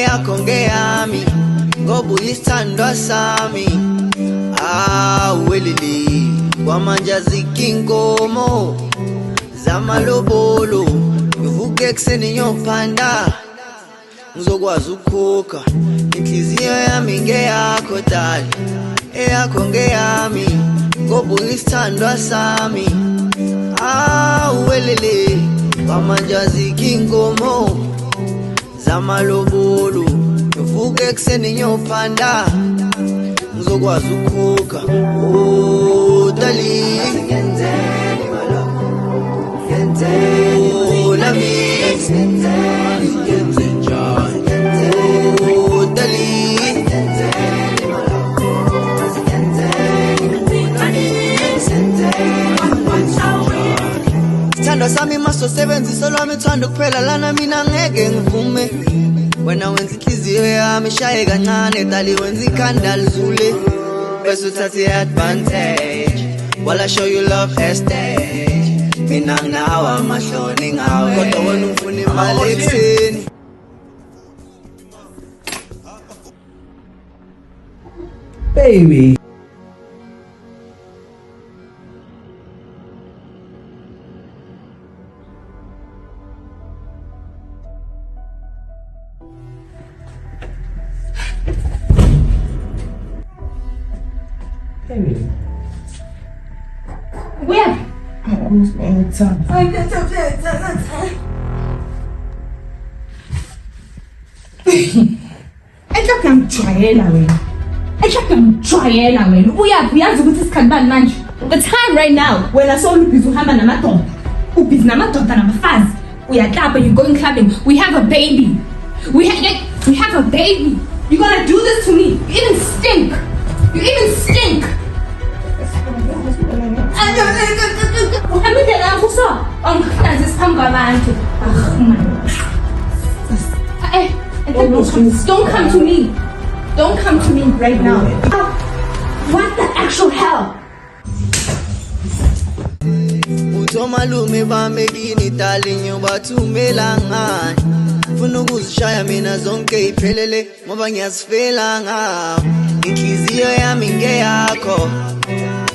eyakho ngeyami ngoba uyisithandwa sami. Welele kwamanje azikho inkomo zamalobolo, ngivuke ekuseni ngiyophanda ngizokwazi ukukhokha. Inhliziyo yami ngeyakho dali, eyakho ngeyami ngoba uyisithandwa sami. Welele kwamanje azikho inkomo zamalobolo, ngivuke ekuseni ngiyophanda ngizokwazi ukukhokha. Dali sithandwa sami masosebenzisa lwami thanda kuphela lana mina ngeke ngivume. Wena wenza inhliziyo yami ishaye kancane dali, wenza ikhanda lizule bese uthathe i-advantage while I show you love estate. Mina nginawe amahloni ngawe kodwa wena ufuna imali ekuseni. Baby. Baby. Where? I'm almost all the time. Enhlaka ngijwayela wena. Enhlaka ngijwayela wena. Uyazi ukuthi isikhathi bani manje? The time right now when I saw you busy uhamba namadoda. Ubusy namadoda nabafazi. Uyaklapha, you're going clubbing. We have a baby. We have a baby. You're gonna do this to me. You even stink. You even stink. Uhamile la kuso. Angikhazi isihambo abantu. Don't come to me. Don't come to me right now. What the actual hell? Utomalume bamekini darling ubathumela ngani, ufuna ukuzishaya mina zonke iphelele ngoba ngiyazifela ngawe. Inhliziyo yami ngeyakho,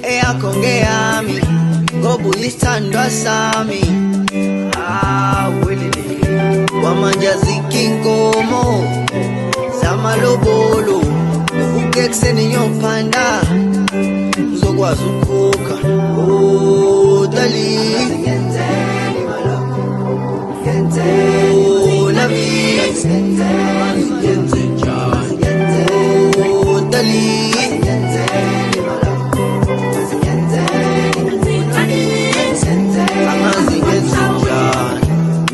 eyakho ngeyami ngoba uyisithandwa sami. Welele kwamanje azikho inkomo zamalobolo, ngivuke ekuseni ngiyophanda ngizokwazi ukukhokha. Dali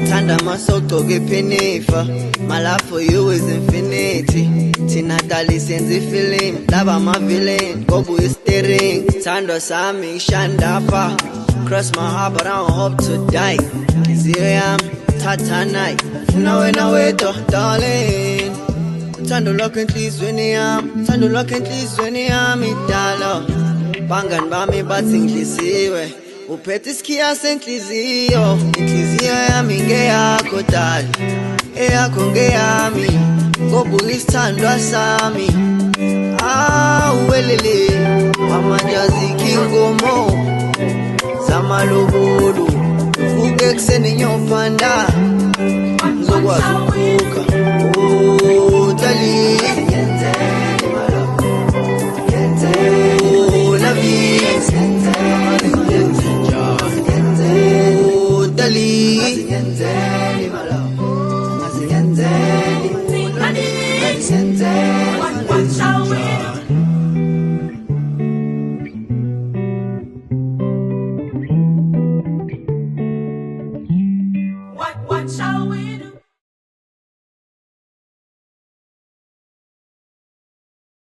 Thanda masogcoke phenifa, my love for you is infinity. Thina dali senze film, laba ama-villain, ngoba uyi-steering. Thandwa sami ishandapha, cross my heart but I don't hope to die. Inhliziyo yami thatha nayi, funa wena wedwa darling. Uthando lwakho enhlizweni yami, uthando lwakho enhlizweni yami dala. Bangani bami bathi ngihliziwe, uphethe isikhiya senhliziyo. Inhliziyo yami ngeyakho dali, eyakho ngeyami ngoba uyisithandwa sami. Welele kwamanje azikho inkomo zamalobolo, ngivuke ekuseni ngiyophanda ngizokwazi ukukhokha. Dali